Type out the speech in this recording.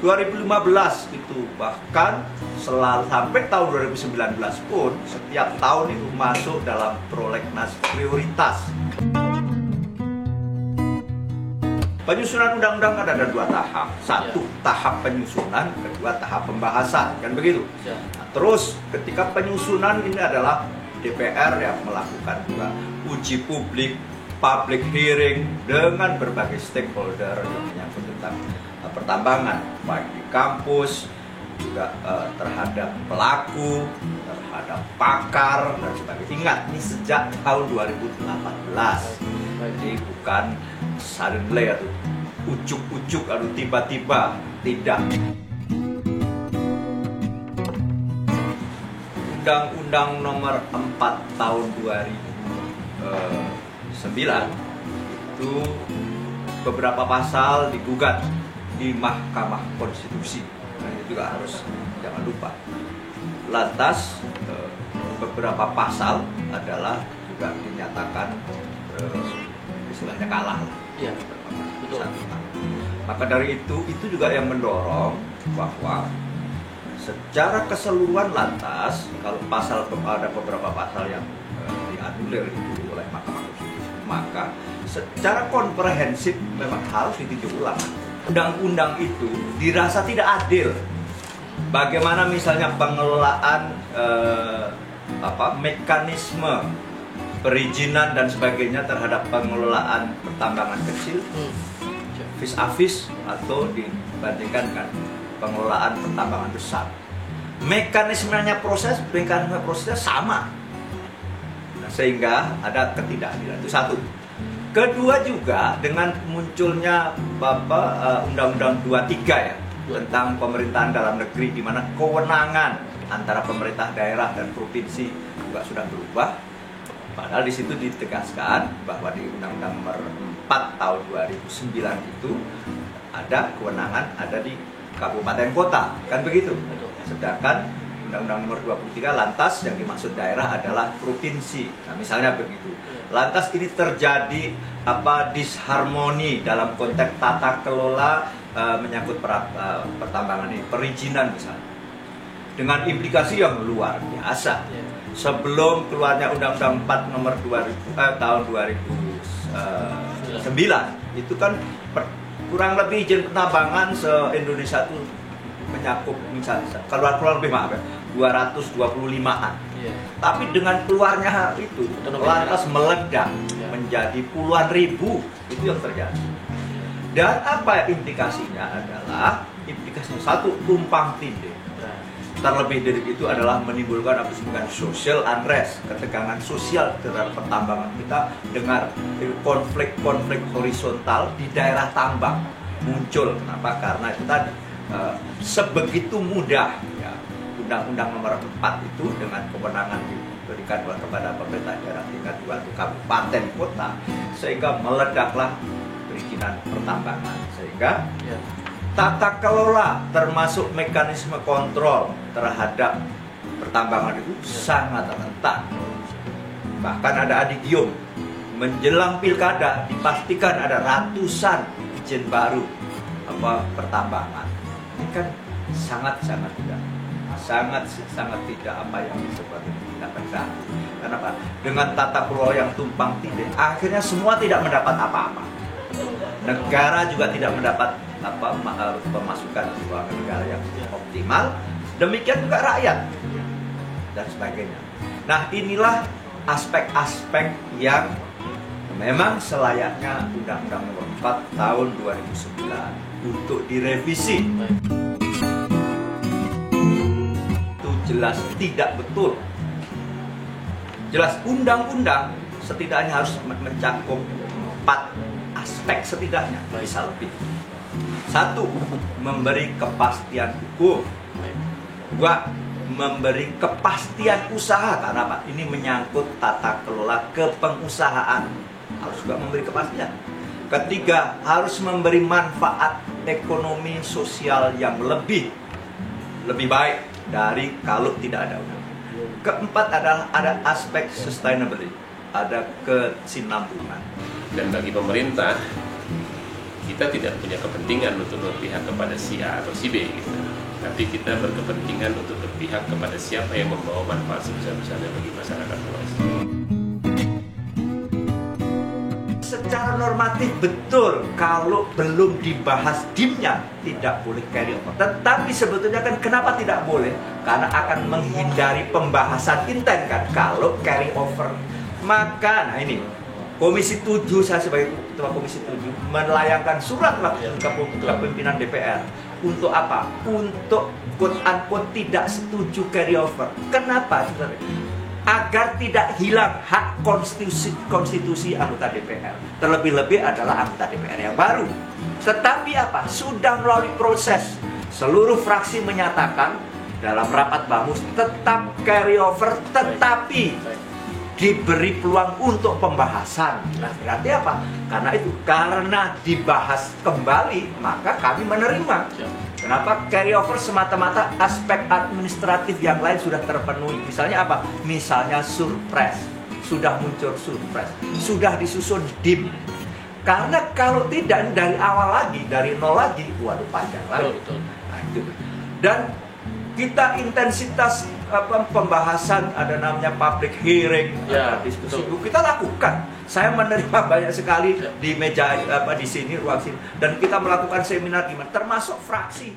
2015 itu bahkan selalu sampai tahun 2019 pun setiap tahun itu masuk dalam prolegnas prioritas. Penyusunan undang-undang ada dua tahap. Satu, tahap penyusunan, kedua tahap pembahasan, kan begitu. Nah, terus ketika penyusunan ini adalah DPR yang melakukan juga uji publik, public hearing dengan berbagai stakeholder yang menyangkut tentang pertambangan, baik di kampus, juga terhadap pelaku, terhadap pakar dan sebagainya. Ingat, ini sejak tahun 2018. Jadi bukan suddenly atau ujuk-ujuk atau tiba-tiba, tidak. Undang-Undang nomor 4 tahun 2009 itu beberapa pasal digugat di Mahkamah Konstitusi. Nah, itu juga harus jangan lupa. Lantas beberapa pasal adalah juga dinyatakan istilahnya kalah. Iya, betul. Maka dari itu juga yang mendorong bahwa secara keseluruhan lantas kalau ada beberapa pasal yang dianulir itu oleh Mahkamah Konstitusi, maka secara komprehensif memang harus ditinjau ulang. Undang-undang itu dirasa tidak adil. Bagaimana misalnya pengelolaan mekanisme perizinan dan sebagainya terhadap pengelolaan pertambangan kecil vis-a-vis atau dibandingkan dengan pengelolaan pertambangan besar. Mekanismenya prosesnya sama. Nah, sehingga ada ketidakadilan. Itu satu. Kedua juga dengan munculnya Undang-Undang 23 ya tentang pemerintahan dalam negeri, di mana kewenangan antara pemerintah daerah dan provinsi juga sudah berubah. Padahal di situ ditegaskan bahwa di Undang-Undang nomor 4 tahun 2009 itu ada kewenangan ada di kabupaten kota, kan begitu. Sedangkan Undang-Undang nomor 23 lantas yang dimaksud daerah adalah provinsi. Nah, misalnya begitu. Lantas ini terjadi disharmoni dalam konteks tata kelola menyangkut pertambangan ini, perizinan misalnya. Dengan implikasi yang luar biasa. Sebelum keluarnya Undang-Undang 4 nomor tahun 2009 itu kan kurang lebih izin pertambangan se-Indonesia itu mencakup misalnya keluar lebih 225-an. Tapi dengan keluarnya itu lantas meledak menjadi puluhan ribu, itu yang terjadi. Dan apa implikasinya adalah implikasinya satu, tumpang tindih. Terlebih dari itu adalah menimbulkan social unrest, ketegangan sosial terhadap pertambangan. Kita dengar konflik-konflik horizontal di daerah tambang muncul. Kenapa? Karena itu tadi sebegitu mudah ya, Undang-Undang nomor 4 itu dengan kewenangan diberikan kepada pemerintah daerah tingkat 2 kabupaten kota, sehingga meledaklah perizinan pertambangan, sehingga tata kelola termasuk mekanisme kontrol terhadap pertambangan itu sangat rentan. Bahkan ada adigium menjelang pilkada dipastikan ada ratusan izin baru pertambangan. Ini kan sangat tidak apa yang disebut tidak benar. Kenapa? Dengan tata kelola yang tumpang tindih, akhirnya semua tidak mendapat apa-apa. Negara juga tidak mendapat pemasukan keuangan negara yang optimal. Demikian juga rakyat dan sebagainya. Nah, inilah aspek-aspek yang memang selayaknya Undang-Undang nomor 4 tahun 2009 untuk direvisi. Itu jelas tidak betul. Jelas undang-undang setidaknya harus mencakup 4 aspek setidaknya, bisa lebih. Satu, memberi kepastian hukum. Dua, memberi kepastian usaha, karena apa? Ini menyangkut tata kelola kepengusahaan, harus juga memberi kepastian. Ketiga, harus memberi manfaat ekonomi sosial yang lebih baik dari kalau tidak ada undang. Keempat adalah ada aspek sustainability, ada kesinambungan. Dan bagi pemerintah kita tidak punya kepentingan untuk berpihak kepada si A atau si B gitu. Tapi kita berkepentingan untuk berpihak kepada siapa yang membawa manfaat sebesar-besarnya bagi masyarakat luas. Secara normatif betul, kalau belum dibahas DIM-nya tidak boleh carry over. Tetapi sebetulnya kan kenapa tidak boleh? Karena akan menghindari pembahasan intent kan kalau carry over. Maka, nah ini Komisi 7, saya sebagai Ketua Komisi 7 melayangkan surat ke pimpinan DPR. Untuk apa? Untuk quote-unquote tidak setuju carry over. Kenapa? Agar tidak hilang hak konstitusi anggota DPR. Terlebih-lebih adalah anggota DPR yang baru. Tetapi apa? Sudah melalui proses. Seluruh fraksi menyatakan dalam rapat Bamus tetap carry over, tetapi diberi peluang untuk pembahasan. Nah, berarti apa? Karena dibahas kembali, maka kami menerima. Kenapa? Carry over semata-mata aspek administratif yang lain sudah terpenuhi. Misalnya apa? Misalnya surprise. Sudah muncul surprise. Sudah disusun DIM. Karena kalau tidak dari awal lagi, dari nol lagi, waduh panjang lagi. Nah, itu. Dan kita intensitas pembahasan, ada namanya public hearing, ada diskusi, kita lakukan. Saya menerima banyak sekali di meja di sini, ruang sini, dan kita melakukan seminar gimana, termasuk fraksi.